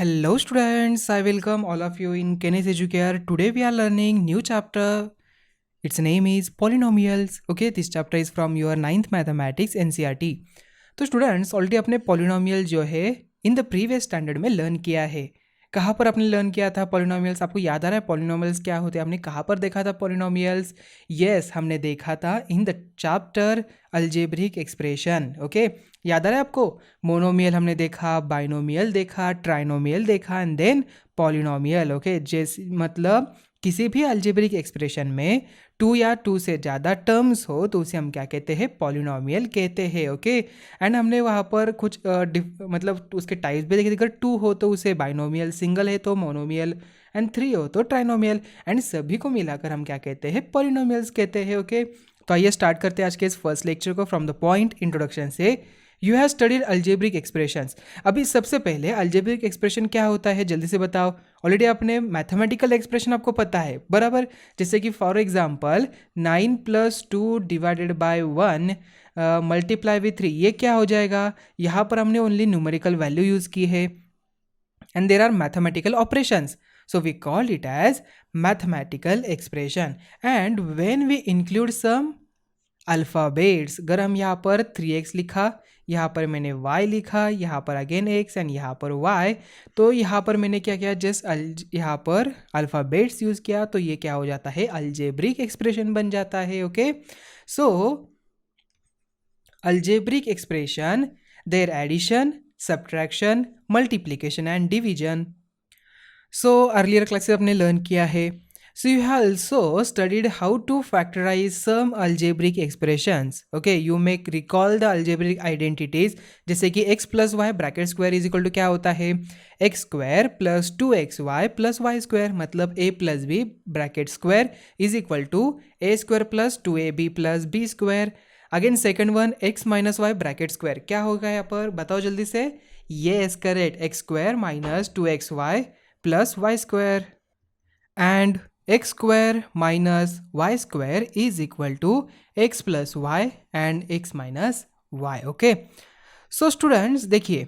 Hello students, I welcome all of you in Kenes Educare. Today we are learning new chapter. Its name is polynomials. Okay, this chapter is from your 9th mathematics NCERT. तो students already अपने polynomial जो है in the previous standard में learn किया है। कहाँ पर आपने लर्न किया था पॉलिनोमियल्स? आपको याद आ रहा है पॉलिनोमियल्स क्या होते हैं? हमने कहाँ पर देखा था पॉलिनोमियल्स? यस, हमने देखा था in the chapter algebraic expression. Okay, याद आ रहा है आपको? मोनोमियल हमने देखा, बाइनोमियल देखा, ट्राइनोमियल देखा एंड देन पॉलिनोमियल। ओके, जैसे मतलब किसी भी अलजेब्रिक एक्सप्रेशन में टू या टू से ज़्यादा टर्म्स हो तो उसे हम क्या कहते हैं? पॉलिनोमियल कहते हैं। ओके, एंड हमने वहाँ पर कुछ मतलब उसके टाइप्स भी देखे थे। अगर टू हो तो उसे बाइनोमियल, सिंगल है तो मोनोमियल एंड थ्री हो तो ट्राइनोमियल, एंड सभी को मिलाकर हम क्या कहते हैं? पॉलिनोमियल्स कहते हैं। ओके, तो आइए स्टार्ट करते हैं आज के इस फर्स्ट लेक्चर को फ्रॉम द पॉइंट इंट्रोडक्शन से। You have studied algebraic expressions. अभी सबसे पहले अलजेब्रिक एक्सप्रेशन क्या होता है जल्दी से बताओ। ऑलरेडी आपने मैथमेटिकल एक्सप्रेशन आपको पता है बराबर, जैसे कि for example 9 + 2 divided by 1 multiply with 3, ये क्या हो जाएगा? यहाँ पर हमने ओनली न्यूमेरिकल वैल्यू यूज़ की है and there are mathematical operations, so we call it as mathematical expression. And when we include some alphabets, अगर हम यहाँ पर 3x लिखा, यहाँ पर मैंने y लिखा, यहाँ पर अगेन x एंड यहाँ पर y, तो यहाँ पर मैंने क्या किया? जस्ट यहाँ पर अल्फ़ाबेट्स यूज़ किया, तो ये क्या हो जाता है? अलजेब्रिक एक्सप्रेशन बन जाता है। Okay, so algebraic expression, there addition, subtraction, multiplication and division. So earlier classes आपने लर्न किया है। So you have also studied how to factorize some algebraic expressions. Okay, you may recall the algebraic identities, जैसे कि x plus y bracket square is equal to क्या होता है? x square plus 2xy plus y square, मतलब a plus B bracket square is equal to a square plus 2ab plus b square. Again second one, x minus y bracket square, क्या होगा यहाँ पर? बताओ जल्दी से। Yes correct, x square minus 2xy plus y square, and x square minus y square is equal to x plus y and x minus y. Okay, so students देखिए,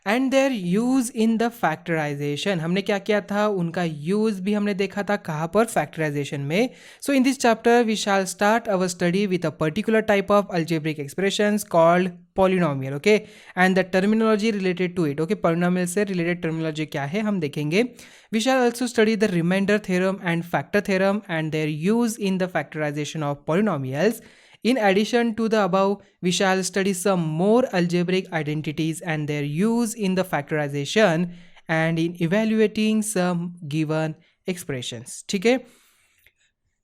and their use in the factorization, हमने क्या किया था? उनका use भी हमने देखा था। कहाँ पर? फैक्टराइजेशन में। So in this chapter we shall start our study with a particular type of algebraic expressions called polynomial. Okay, and the terminology related to it. Okay, polynomial से रिलेटेड टर्मिनोलॉजी क्या है हम देखेंगे। We shall also study the remainder theorem and factor theorem and their use in the factorization of polynomials. In addition to the above, we shall study some more algebraic identities and their use in the factorization and in evaluating some given expressions. ठीक है,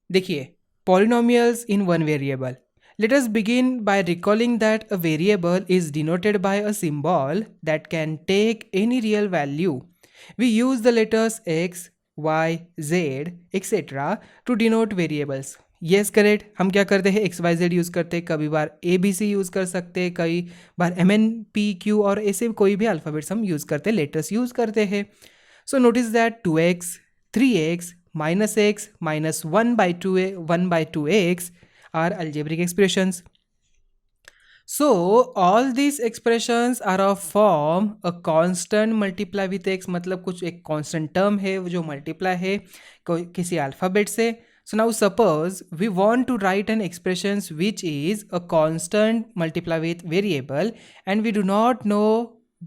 देखिए, polynomials in one variable. Let us begin by recalling that a variable is denoted by a symbol that can take any real value. We use the letters x, y, z, etc. to denote variables. Yes correct, हम क्या करते हैं? X Y Z use करते हैं, कभी बार A B C use कर सकते हैं, कई बार एम एन पी क्यू और ऐसे कोई भी अल्फ़ाबेट्स हम यूज़ करते हैं, लेटर्स यूज़ करते हैं। So notice that 2x, 3x, -x, -1/2x are algebraic expressions. So all these expressions are of form a constant multiply with x, मतलब कुछ एक constant term है जो multiply है किसी अल्फ़ाबेट से. So now suppose we want to write an expression which is a constant multiply with variable and we do not know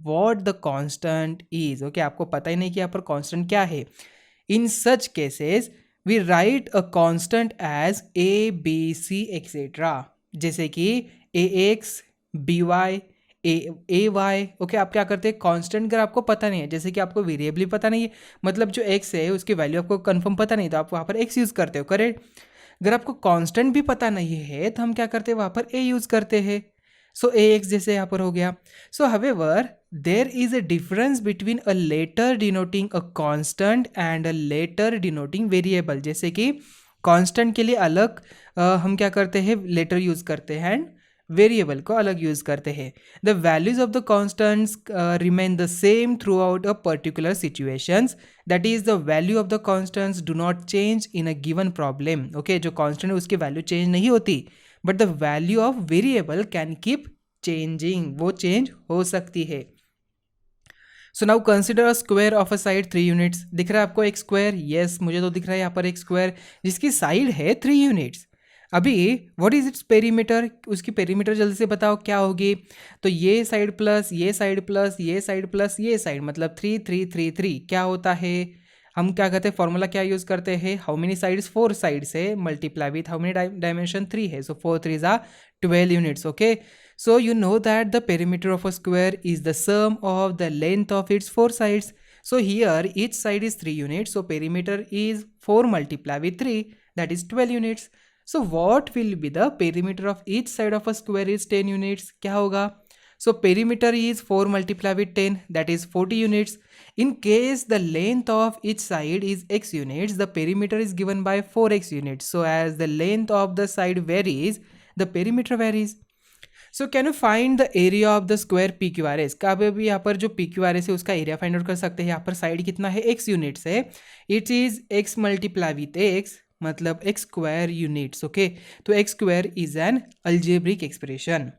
what the constant is. Okay, आपको पता ही नहीं कि यहाँ पर constant क्या है. In such cases we write a constant as a, b, c, etc. जैसे कि ax, by, ay. ओके, आप क्या करते हैं? कांस्टेंट अगर आपको पता नहीं है, जैसे कि आपको वेरिएबल पता नहीं है, मतलब जो x है उसकी वैल्यू आपको कंफर्म पता नहीं, तो आप वहाँ पर x यूज़ करते हो, करेक्ट। अगर आपको कांस्टेंट भी पता नहीं है तो हम क्या करते हैं? वहाँ पर a यूज़ करते हैं। सो ax जैसे यहाँ पर हो गया. So however there is a difference between a letter denoting a constant and a letter denoting variable. जैसे कि कांस्टेंट के लिए अलग हम क्या करते हैं? लेटर यूज़ करते हैं, एंड वेरिएबल को अलग यूज़ करते हैं. The values of the constants remain the same through out a particular situations. That is the value of the constants do not change in a given problem. Okay, जो constant है उसकी value change नहीं होती, but the value of variable can keep changing, वो change हो सकती है. So now consider a square of a side 3 units. दिख रहा है आपको एक स्क्वायर? यस, मुझे तो दिख रहा है यहाँ पर एक स्क्वायर जिसकी साइड है 3 यूनिट्स। अभी व्हाट इज इट्स पेरीमीटर? उसकी पेरीमीटर जल्दी से बताओ क्या होगी। तो ये साइड प्लस ये साइड प्लस ये साइड प्लस ये साइड, मतलब 3 3 3 3 क्या होता है? हम क्या कहते हैं, फॉर्मूला क्या यूज करते हैं? How many sides? 4 साइड्स है, multiply with how many dimension? 3 है, सो 4 3 are 12 units. Okay, so you know that the perimeter of a square is the sum of the length of its 4 sides. So here each side is 3 units, so perimeter is 4 multiplied with 3, that is 12 units. So what will be the perimeter of each side of a square is 10 units? क्या होगा? So perimeter is 4 multiplied with 10, that is 40 units. In case the length of each side is x units, the perimeter is given by 4x units. So as the length of the side varies, the perimeter varies. So can you find the area of the square P Q R S? का अभी यहाँ पर जो P Q R S है उसका area find out कर सकते हैं। यहाँ पर साइड कितना है? एक्स यूनिट्स है, it is x multiply with x, मतलब एक्स स्क्वायर यूनिट्स। ओके, तो x square is an algebraic expression.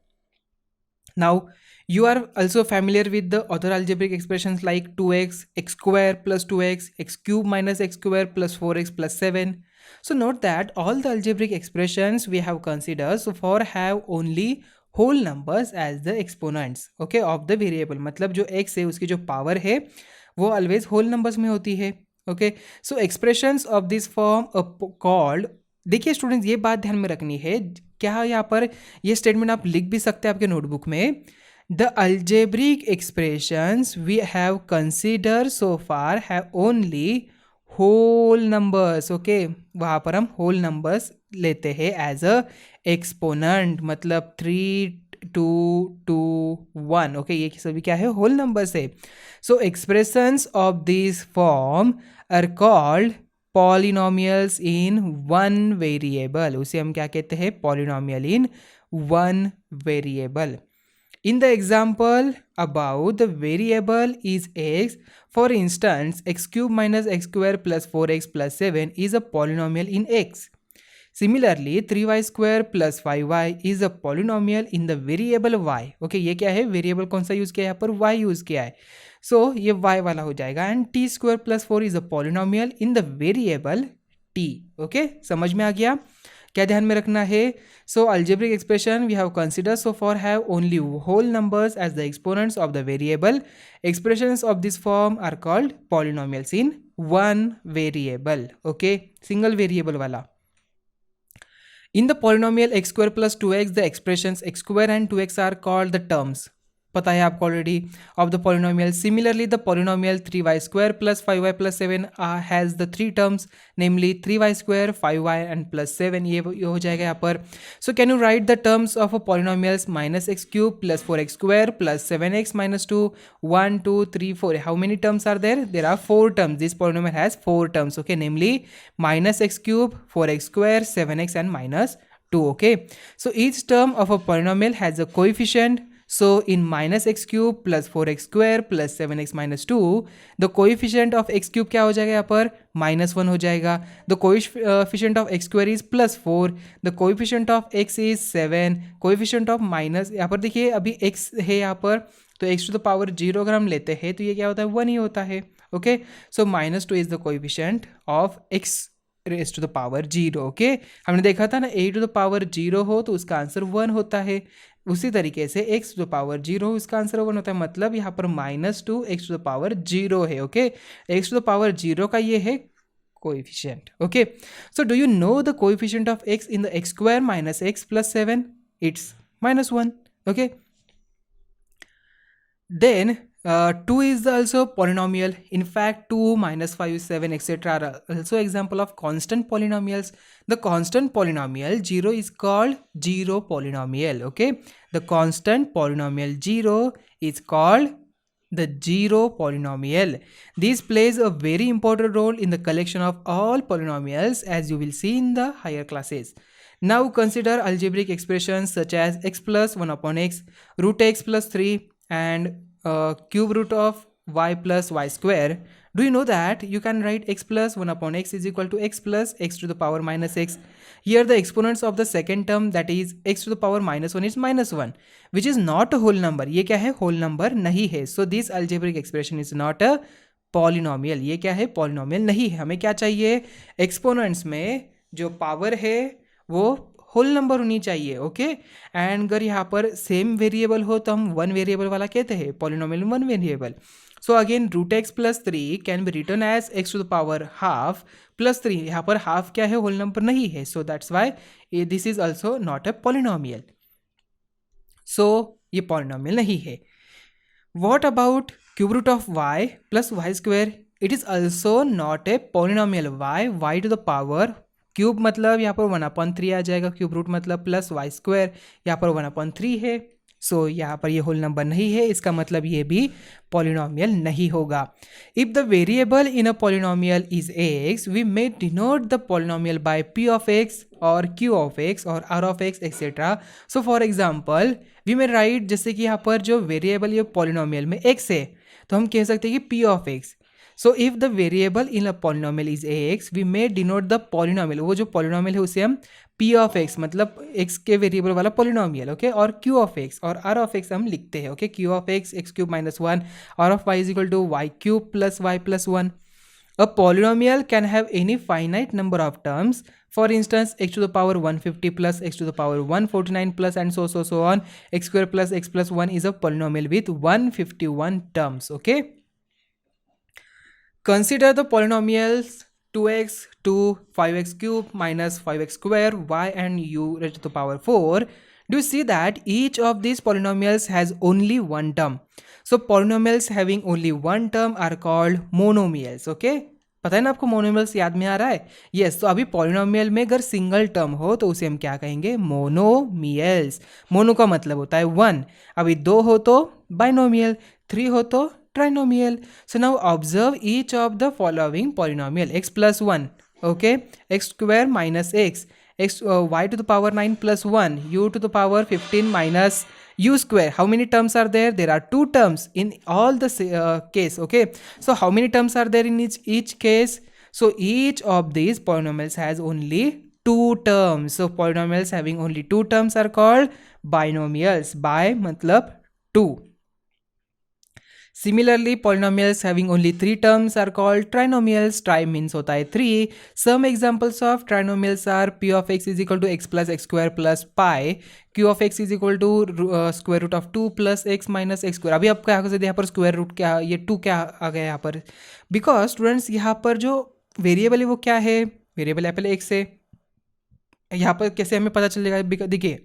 Now you are also familiar with the other algebraic expressions like 2x, x square plus 2x, x cube minus x square plus 4x plus 7. So note that all the algebraic expressions we have considered so far have only whole numbers as the exponents, okay, of the variable. मतलब जो x है उसकी जो power है वो always whole numbers में होती है। okay, so expressions of this form called, देखिए स्टूडेंट्स ये बात ध्यान में रखनी है, क्या यहाँ पर ये स्टेटमेंट आप लिख भी सकते हैं आपके नोटबुक में। The algebraic expressions we have considered so far have only whole numbers. okay, वहाँ पर हम whole numbers लेते हैं as a exponent, मतलब 3 2 2 1। okay, ये सभी क्या है? whole numbers है। So expressions of this form are called polynomials in one variable. उसे हम क्या कहते हैं? polynomial in one variable. In the example above, the variable is x. For instance, x cube minus x square plus 4x plus 7 is a polynomial in x. Similarly, 3y square plus 5y is a polynomial in the variable y. Okay, ये क्या है? Variable कौन सा use किया है? यहाँ पर y use किया है, सो ये y वाला हो जाएगा। And t square plus 4 is a polynomial in the variable t। Okay, समझ में आ गया? क्या ध्यान में रखना है? सो algebraic expression we have considered so far have only whole numbers as the exponents of the variable. Expressions of this form are called polynomials in one variable. okay, single variable वाला। In the polynomial x square plus 2x, the expressions x square and 2x are called the terms, पता है आपको already, of the polynomial. Similarly the polynomial 3y square plus 5y plus 7 has the 3 terms, namely 3y square 5y and plus 7, ये हो जाएगा यहाँ पर। So can you write the terms of a polynomials? Minus x cube plus 4x square plus 7x minus 2, 1 2 3 4। How many terms are there? There are 4 terms. This polynomial has 4 terms, okay, namely minus x cube, 4x square, 7x and minus 2। okay, so each term of a polynomial has a coefficient. So in minus x cube plus 4x square plus 7x minus 2, the coefficient of x cube क्या हो जाएगा यहाँ पर? -1 हो जाएगा। The coefficient of x square is +4, the coefficient of x is 7, coefficient of minus, यहाँ पर देखिए अभी x है यहाँ पर, तो x to the power 0 अगर हम लेते हैं तो ये क्या होता है? 1 ही होता है। Okay, so -2 is the coefficient of x raise to the power 0। Okay, हमने देखा था ना, a टू द पावर 0 हो तो उसका आंसर 1 होता है। उसी तरीके से x टू द पावर 0 हो उसका आंसर 1 होता है, मतलब यहाँ पर -2 x टू द पावर 0 है। Okay, x to the power 0 का ये है coefficient. Okay, so do you know the coefficient of x in the x square minus x plus 7? It's -1। Okay, then 2 is also polynomial. In fact, 2 minus 5 7 etc are also example of constant polynomials. The constant polynomial 0 is called 0 polynomial. Okay, the constant polynomial 0 is called the 0 polynomial. This plays a very important role in the collection of all polynomials, as you will see in the higher classes. Now consider algebraic expressions such as x plus 1 upon x, root x plus 3 and cube root of y plus y square. Do you know that you can write x plus 1 upon x is equal to x plus x to the power minus x. Here the exponents of the second term, that is x to the power minus 1, is minus 1, which is not a whole number. ये क्या है? whole number नहीं है. So this algebraic expression is not a polynomial. ये क्या है? polynomial नहीं है. हमें क्या चाहिए? exponents में जो पावर है वो होल नंबर होनी चाहिए. ओके, एंड अगर यहाँ पर सेम वेरिएबल हो तो हम वन वेरिएबल वाला कहते हैं, polynomial one variable. So again root x plus 3 can be written as x to the power half plus 3. यहाँ पर हाफ क्या है? होल नंबर नहीं है. So that's why this is also not a polynomial. So ये polynomial नहीं है. What about cube root of y plus y square? It is also not a polynomial. Y to the power cube मतलब यहाँ पर 1/3 आ जाएगा. Cube root मतलब plus y square, यहाँ पर 1/3 है. सो यहाँ पर ये होल नंबर नहीं है. इसका मतलब ये भी पॉलिनोमियल नहीं होगा. If the variable in a polynomial is x, we may denote the polynomial by p of x और क्यू ऑफ एक्स और r of x etcetera. So for example we may write, जैसे कि यहाँ पर जो variable ये polynomial में x है तो हम कह सकते हैं कि p of x. So if the variable in a polynomial is x, we may denote the polynomial, वो जो पॉलिनोमियल है उसे हम पी ऑफ एक्स मतलब एक्स के वेरिएबल वाला पॉलिनोमियल. ओके, और क्यू ऑफ एक्स और आर ऑफ एक्स हम लिखते हैं. Okay, q of x x cube minus 1, r of y is equal to y cube plus y plus 1. A polynomial can have any finite number of terms. For instance x to the power 150 plus x to the power 149 plus and so on, x square plus x plus 1 is a polynomial with 151 terms. Okay, consider the polynomials 2x to 5x cube minus 5x square y and u raised to the power 4. Do you see that each of these polynomials has only one term? So polynomials having only one term are called monomials. Okay, पता है ना आपको monomials याद में आ रहा है? Yes. तो अभी पॉलिनोमियल में अगर सिंगल टर्म हो तो उसे हम क्या कहेंगे? मोनोमियल्स. मोनो का मतलब होता है वन. अभी 2 हो तो बाइनोमियल, 3 हो तो trinomial. So now observe each of the following polynomial. x plus 1, okay, x square minus x, y to the power 9 plus 1, u to the power 15 minus u square. How many terms are there? There are 2 terms in all the case. Okay, so how many terms are there in each case? So each of these polynomials has only 2 terms. So polynomials having only 2 terms are called binomials. Bi matlab 2. Similarly, polynomials having only 3 terms are called trinomials. Tri means होता है 3. Some examples of trinomials are p of x is equal to x plus x square plus pi, q of x is equal to square root of 2 plus x minus x square. अभी आप क्या कर सकते हैं यहाँ पर square root क्या, ये 2 क्या आ गया यहाँ पर? बिकॉज स्टूडेंट्स यहाँ पर जो वेरिएबल है वो क्या है? वेरिएबल है पहले x है. यहाँ पर कैसे हमें पता चलेगा? देखिए,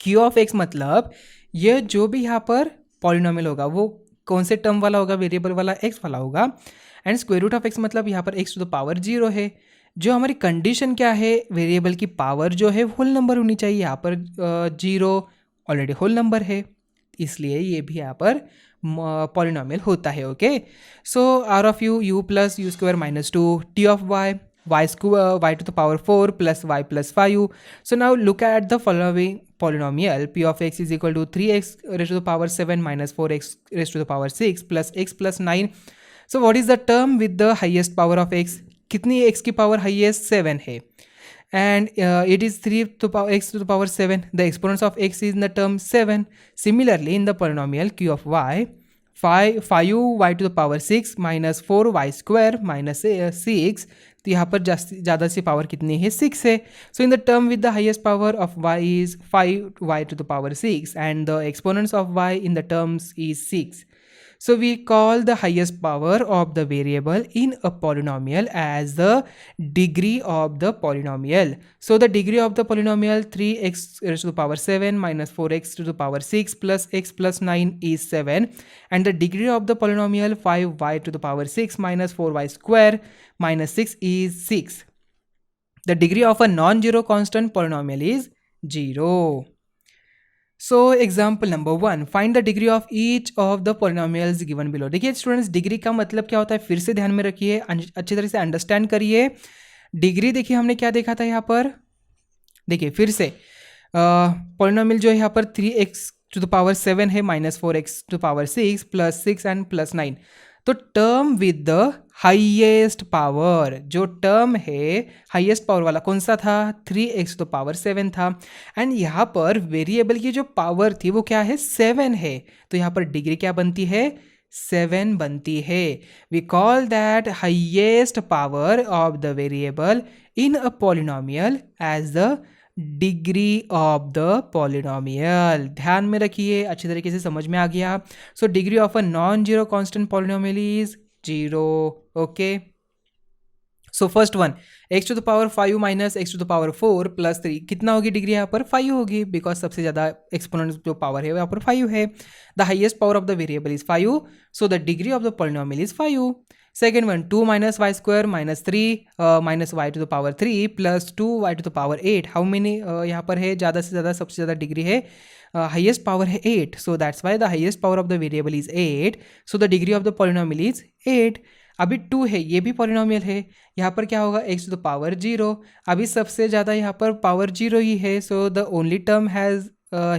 q ऑफ x मतलब ये जो भी यहाँ पर पॉलिनोमियल होगा वो कौन से टर्म वाला होगा? वेरिएबल वाला x वाला होगा. And square root of x मतलब यहाँ पर x टू द पावर 0 है. जो हमारी कंडीशन क्या है? वेरिएबल की पावर जो है होल नंबर होनी चाहिए. यहाँ पर 0 ऑलरेडी होल नंबर है, इसलिए ये भी यहाँ पर पॉलिनोमियल होता है. Okay, so r of u plus u square minus 2, t of y square y to the power 4 plus y plus 5u. So now look at the following polynomial. P of x is equal to 3x raised to the power 7 minus 4x raised to the power 6 plus x plus 9. So what is the term with the highest power of x? कितनी x की power highest? 7 है. And it is 3 to power x to the power 7. The exponents of x is in the term 7. Similarly, in the polynomial q of y, 5u y to the power 6 minus 4y square minus 6, तो यहाँ पर ज़्यादा सी power कितनी है? 6 है. So in the term with the highest power of y is 5y to the power 6 and the exponents of y in the terms is 6. So we call the highest power of the variable in a polynomial as the degree of the polynomial. So the degree of the polynomial 3x raised to the power 7 minus 4x to the power 6 plus x plus 9 is 7, and the degree of the polynomial 5y to the power 6 minus 4y square minus 6 is 6. The degree of a non-zero constant polynomial is 0. So example number 1, find the degree of each of the polynomials given below. देखिए students, degree का मतलब क्या होता है फिर से ध्यान में रखिए, अच्छी तरह से अंडरस्टैंड करिए. डिग्री देखिए हमने क्या देखा था यहाँ पर? देखिए फिर से पॉलिनोमियल जो है यहाँ पर 3x टू द पावर 7 है, -4x to power 6 plus 6 and plus 9। तो term with the highest power, जो टर्म है हाईएस्ट पावर वाला कौन सा था, 3x टू पावर 7 था। एंड यहाँ पर वेरिएबल की जो पावर थी वो क्या है, 7 है। तो यहाँ पर डिग्री क्या बनती है, 7 बनती है। We call that highest power of the variable in a polynomial as the degree of the polynomial. ध्यान में रखिए, अच्छी तरीके से समझ में आ गया। So degree of a non zero constant polynomial is 0। Okay, so first one, x to the power 5 minus x to the power 4 plus 3, कितना होगी डिग्री यहाँ पर, 5 होगी, बिकॉज सबसे ज़्यादा एक्सपोनेंट जो पावर है यहाँ पर 5 है। The highest power of the variable is 5, so the degree of the polynomial is 5। Second one, 2 minus y square minus 3 minus y to the power 3 plus 2 y to the power 8। How many यहाँ पर है, ज़्यादा से ज़्यादा सबसे ज़्यादा degree है, highest power है 8, सो that's why the highest power of the variable is 8, so the degree of the polynomial is 8। अभी 2 है, ये भी पॉलिनोमियल है, यहाँ पर क्या होगा, x टू द पावर 0। अभी सबसे ज़्यादा यहाँ पर पावर 0 ही है, so the only term has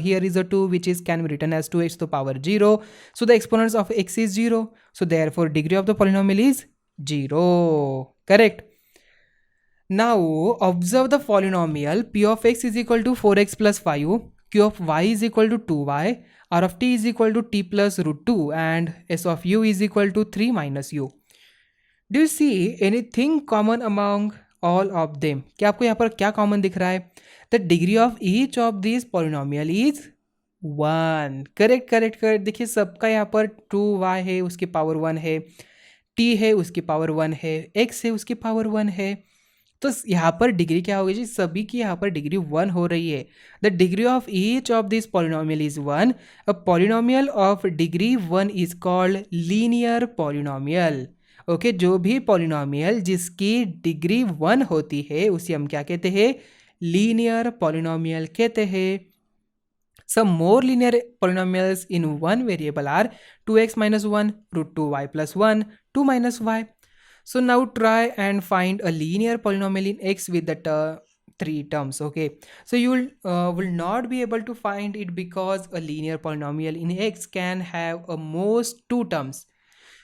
here is a 2 which is can be written as 2x to the power 0, so the exponents of x is 0, so therefore degree of the polynomial is 0. Correct. Now observe the polynomial p of x is equal to 4x plus 5, q of y is equal to 2y, r of t is equal to t plus root 2, and s of u is equal to 3 minus u. Do you see anything common among all of them? क्या आपको यहाँ पर क्या common दिख रहा है? The degree of each of these polynomial is 1. Correct correct correct. देखिए सबका यहाँ पर 2y है उसकी पावर 1 है, t है उसकी पावर 1 है, x है उसकी पावर 1 है। तो यहाँ पर डिग्री क्या होगी जी, सभी की यहाँ पर डिग्री 1 हो रही है। The degree of each of this polynomial is 1। A polynomial of degree 1 is called linear polynomial. Okay, जो भी पॉलिनोमियल जिसकी डिग्री 1 होती है उसे हम क्या कहते हैं, लीनियर पॉलिनोमियल कहते हैं। Some more linear polynomials in one variable are 2x minus 1, root 2y plus 1, 2 minus y. So now try and find a linear polynomial in x with the three terms. Okay, so you will not be able to find it because a linear polynomial in x can have a most two terms.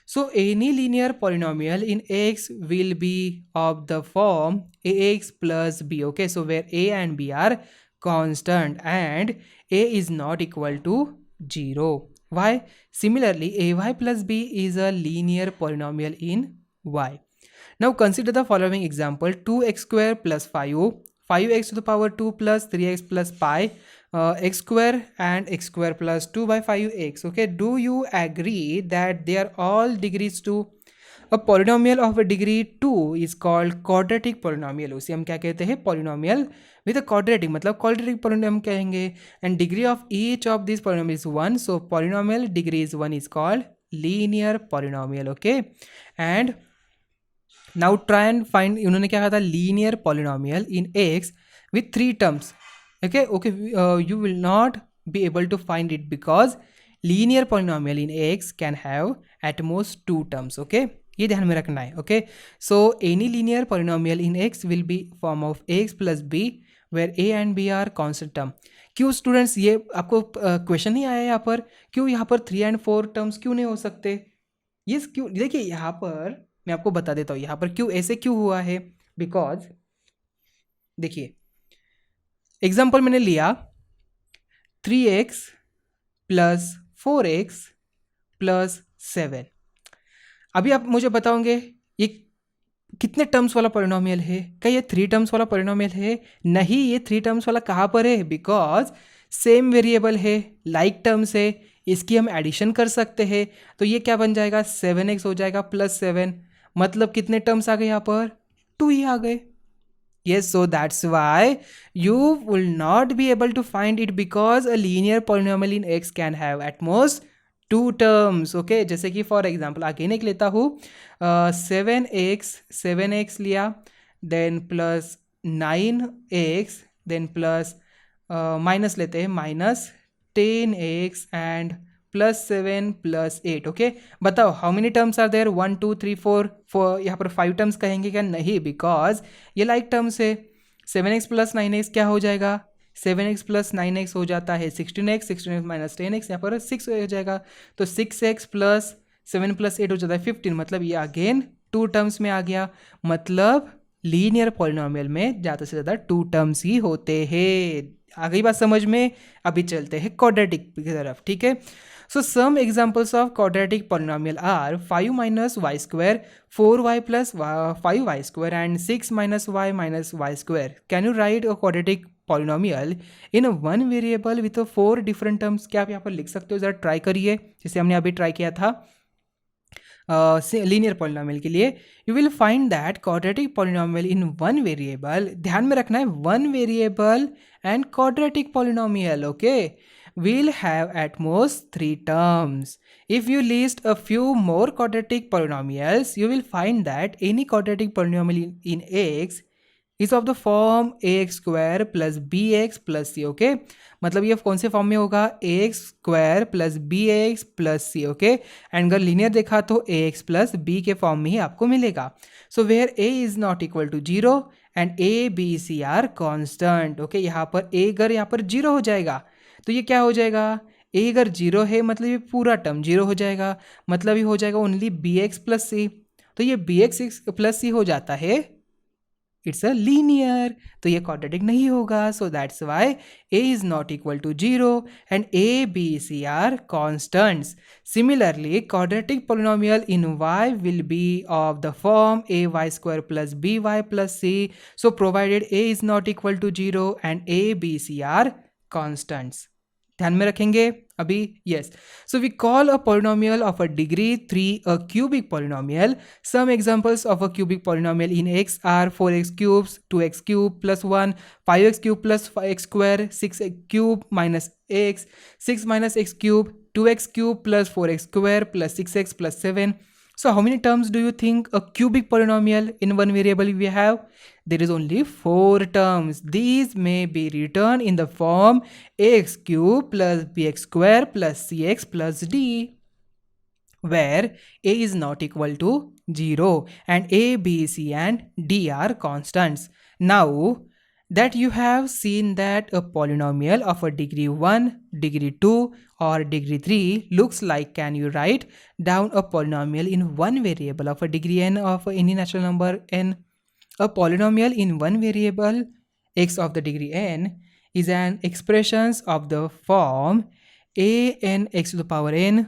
So any linear polynomial in x will be of the form ax plus b. Okay, so where a and b are constant and a is not equal to 0. Why? Similarly, ay plus b is a linear polynomial in y. Now consider the following example: 2x square plus 5, 5x to the power 2 plus 3x plus pi, x square and x square plus 2 by 5x. Okay, do you agree that they are all degrees 2? A polynomial of a degree 2 is called quadratic polynomial. उसे हम क्या कहते हैं, polynomial with a quadratic, मतलब quadratic polynomial कहेंगे। And degree of each of these polynomial is 1, so polynomial degree is 1 is called linear polynomial. Okay, and now try and find, उन्होंने क्या कहा था, linear polynomial in x with 3 terms. Okay, you will not be able to find it because linear polynomial in x can have at most 2 terms. Okay, ये ध्यान में रखना है। Okay, so any linear polynomial in x will be form of x plus b where a and b are constant term. क्यों students, ये आपको question नहीं आया यहाँ पर, क्यों यहाँ पर 3 and 4 टर्म्स क्यों नहीं हो सकते? ये क्यों, देखिए यहाँ पर मैं आपको बता देता हूँ यहाँ पर क्यों ऐसे क्यों हुआ है। बिकॉज देखिए एग्जाम्पल मैंने लिया 3x प्लस 4x प्लस 7। अभी आप मुझे बताओगे ये कितने टर्म्स वाला पॉलिनोमियल है? क्या ये 3 टर्म्स वाला पॉलिनोमियल है? नहीं, ये 3 टर्म्स वाला कहाँ पर है? बिकॉज सेम वेरिएबल है, लाइक टर्म्स है, इसकी हम एडिशन कर सकते हैं। तो ये क्या बन जाएगा, 7x हो जाएगा प्लस 7, मतलब कितने टर्म्स आ गए यहाँ पर? 2 ही आ गए। Yes, so that's why you will not be able to find it because a linear polynomial in x can have at most 2 terms. Okay, जैसे कि फॉर एग्जाम्पल अगेन एक लेता हूँ, 7x लिया, then plus 9x, then plus minus लेते हैं minus 10x and plus 7 plus 8। Okay, बताओ how many terms are there? 1 2 3 4 यहाँ पर 5 टर्म्स कहेंगे क्या? नहीं, बिकॉज ये लाइक टर्म्स है। 7x प्लस 9x क्या हो जाएगा? 7x प्लस 9x हो जाता है 16x, 16x माइनस 10x, यहाँ पर 6 हो जाएगा, तो 6x प्लस 7 प्लस 8 हो जाता है 15, मतलब ये अगेन 2 टर्म्स में आ गया, मतलब लीनियर पॉलिनोमियल में ज़्यादा से ज़्यादा 2 टर्म्स ही होते हैं। आ गई बात समझ में? अभी चलते हैं क्वाड्रेटिक की तरफ, ठीक है। So some examples of quadratic polynomial are 5 minus y square, 4y plus 5y square and 6 minus y square. Can you write a quadratic polynomial in a one variable with a 4 different terms? क्या आप यहाँ पर लिख सकते हो? ज़रा try करिए, जैसे हमने अभी ट्राई किया था लीनियर पॉलिनोमियल के लिए। You will find that quadratic polynomial in one variable, ध्यान में रखना है one variable and quadratic polynomial, okay, will have at most 3 terms. If you list a few more quadratic polynomials, you will find that any quadratic polynomial in x is of the form ax square plus bx plus c, okay? मतलब ये कौन से form में होगा? ax square plus bx plus c, okay? And अगर linear देखा तो ax plus b के फॉर्म में ही आपको मिलेगा. So where a is not equal to 0 and a, b, c are constant, okay? यहाँ पर a अगर यहाँ पर 0 हो जाएगा तो ये क्या हो जाएगा? a अगर 0 है मतलब ये पूरा टर्म 0 हो जाएगा, मतलब ये हो जाएगा ओनली bx प्लस c. तो ये bx प्लस c हो जाता है, इट्स अ लीनियर, तो ये क्वाड्रेटिक नहीं होगा. So that's why a is not equal to 0 and a, b, c are constants. Similarly quadratic polynomial in y will be of the form ay square plus by plus c. So provided a is not equal to 0 and a, b, c are constants. ध्यान में रखेंगे अभी. Yes, so we call a polynomial of a degree 3 a cubic polynomial. Some examples of a cubic polynomial in x are 4x cube, 2x cube plus 1, 5x cube plus x square, 6x cube minus x, 6 minus x cube, 2x cube plus 4x square plus 6x plus 7. So how many terms do you think a cubic polynomial in one variable we have? There is only 4 terms. These may be written in the form ax cube plus bx square plus cx plus d, where a is not equal to 0 and a, b, c and d are constants. Now that you have seen that a polynomial of a degree 1, degree 2 or degree 3 looks like, can you write down a polynomial in one variable of a degree n of any natural number n? A polynomial in one variable x of the degree n is an expression of the form a n x to the power n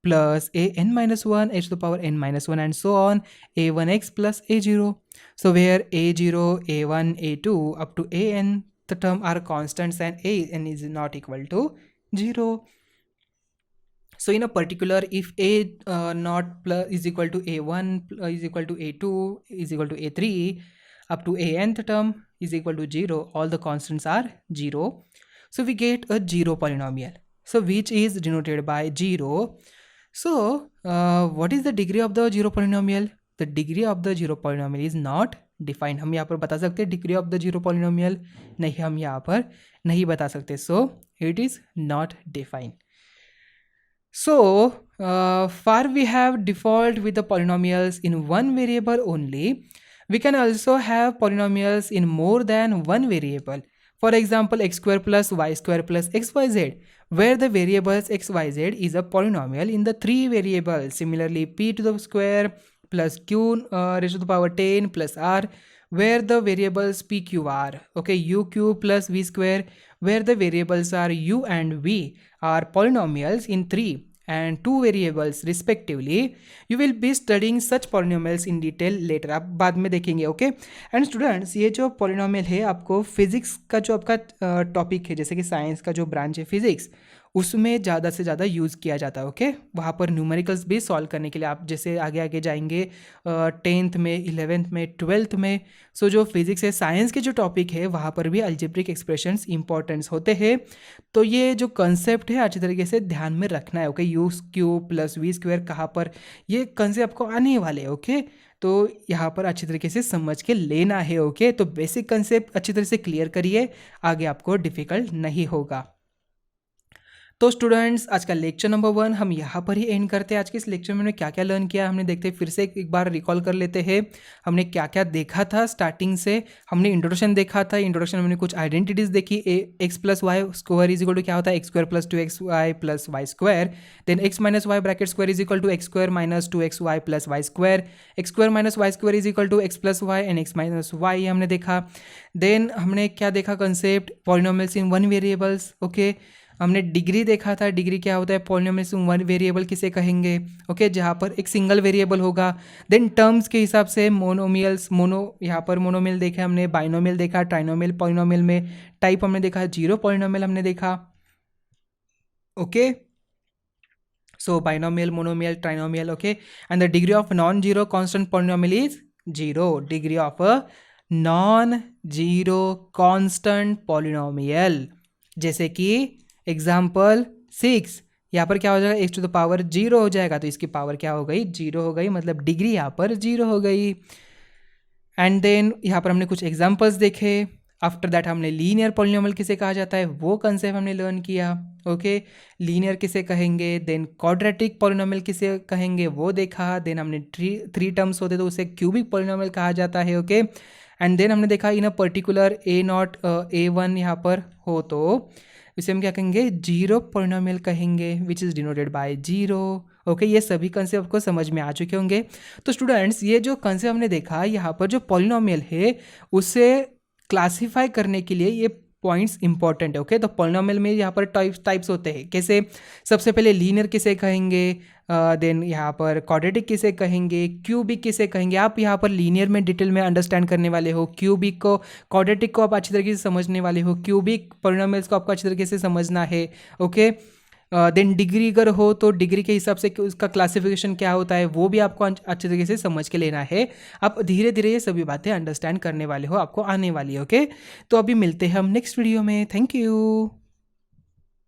plus a n minus 1 h to the power n minus 1 and so on, a1x plus a0. So where a0, a1, a2 up to an the term are constants and an is not equal to 0. So in a particular, if a not plus is equal to a1 is equal to a2 is equal to a3 up to nth term is equal to 0, all the constants are 0. So we get a 0 polynomial, so which is denoted by 0. So what is the degree of the 0 polynomial? The degree of the 0 polynomial is not defined. हम यहाँ पर बता सकते हैं degree of the 0 polynomial? नहीं, हम यहाँ पर नहीं बता सकते. So it is not defined. So far we have default with the polynomials in one variable only. We can also have polynomials in more than one variable. For example, x square plus y square plus xyz, where the variables xyz is a polynomial in the 3 variables. Similarly, p to the square plus q raised to the power 10 plus r, where the variables p, q, r. Okay, u cube plus v square, where the variables are u and v, are polynomials in 3 and 2 variables respectively. You will be studying such polynomials in detail later. आप बाद में देखेंगे. Okay and students, ये जो polynomial है आपको physics का जो आपका टॉपिक है, जैसे कि साइंस का जो ब्रांच है फिजिक्स, उसमें ज़्यादा से ज़्यादा यूज़ किया जाता है. ओके, वहाँ पर न्यूमेरिकल्स भी सॉल्व करने के लिए आप जैसे आगे आगे जाएंगे 10th में, 11th में, 12th में. सो जो फिजिक्स है, साइंस के जो टॉपिक है, वहाँ पर भी अलजेब्रिक एक्सप्रेशंस इंपॉर्टेंस होते हैं. तो ये जो कंसेप्ट है अच्छी तरीके से ध्यान में रखना है. Okay, u cube plus v square कहाँ पर, ये कंसेप्ट आपको आने वाले. ओके, तो यहाँ पर अच्छी तरीके से समझ के लेना है. ओके, तो बेसिक कंसेप्ट अच्छी तरह से क्लियर करिए, आगे आपको डिफ़िकल्ट नहीं होगा. तो स्टूडेंट्स आज का लेक्चर नंबर 1 हम यहाँ पर ही एंड करते हैं। आज के इस लेक्चर में हमने क्या क्या लर्न किया हमने देखते हैं, फिर से एक बार रिकॉल कर लेते हैं। हमने क्या क्या देखा था स्टार्टिंग से। हमने इंट्रोडक्शन देखा था। इंट्रोडक्शन में हमने कुछ आइडेंटिटीज देखी। X plus y square is equal to क्या होता है, x square plus 2xy plus y square. Then x minus y bracket square is equal to x square minus 2xy plus y square. X square minus y square is equal to x plus y and x minus y हमने देखा। Then हमने क्या देखा, concept polynomials in one variables. Okay, हमने degree देखा था। Degree क्या होता है, पॉलिनोमियल्स इन वन वेरिएबल किसे कहेंगे। ओके, जहाँ पर एक सिंगल वेरिएबल होगा। देन टर्म्स के हिसाब से मोनोमियल्स, यहाँ पर मोनोमियल देखा हमने, बाइनोमियल देखा, ट्राइनोमियल, पॉलिनोमियल में टाइप हमने देखा, जीरो पॉलिनोमियल हमने देखा। Okay, so binomial, monomial, trinomial. Okay, and the degree of non-zero constant polynomial is 0. Degree of a non-zero constant polynomial, जैसे कि एग्जाम्पल 6, यहाँ पर क्या हो जाएगा, x टू द पावर 0 हो जाएगा, तो इसकी पावर क्या हो गई, 0 हो गई, मतलब डिग्री यहाँ पर 0 हो गई। एंड देन यहाँ पर हमने कुछ एग्जाम्पल्स देखे। आफ्टर दैट हमने लीनियर पॉलिनोमियल किसे कहा जाता है वो कंसेप्ट हमने लर्न किया। ओके, लीनियर किसे कहेंगे, देन क्वाड्रेटिक पॉलिनोमियल किसे कहेंगे वो देखा। देन हमने थ्री टर्म्स होते तो उसे क्यूबिक पॉलिनोमियल कहा जाता है। ओके, एंड देन हमने देखा इन अ पर्टिकुलर A0 A1 यहाँ पर हो तो इसे हम क्या कहेंगे, जीरो पॉलिनोमियल कहेंगे, which is denoted by zero. Okay, ये सभी कंसेप्ट आपको समझ में आ चुके होंगे। तो स्टूडेंट्स ये जो कंसेप्ट हमने देखा, यहाँ पर जो पॉलिनोमियल है उसे क्लासीफाई करने के लिए ये पॉइंट्स इंपॉर्टेंट है। ओके, तो पॉलिनोमियल में यहाँ पर टाइप्स होते हैं कैसे, सबसे पहले लीनियर किसे कहेंगे, देन यहाँ पर क्वाड्रेटिक किसे कहेंगे, क्यूबिक किसे कहेंगे। आप यहाँ पर लीनियर में डिटेल में अंडरस्टैंड करने वाले हो, क्यूबिक को, क्वाड्रेटिक को आप अच्छी तरीके से समझने वाले हो, क्यूबिक पॉलिनोमियल्स को आपको अच्छी तरीके से समझना है। ओके, देन डिग्री अगर हो तो डिग्री के हिसाब से उसका क्लासिफिकेशन क्या होता है वो भी आपको अच्छे तरीके से समझ के लेना है। आप धीरे धीरे ये सभी बातें अंडरस्टैंड करने वाले हो, आपको आने वाली है। ओके, तो अभी मिलते हैं हम नेक्स्ट वीडियो में। Thank you.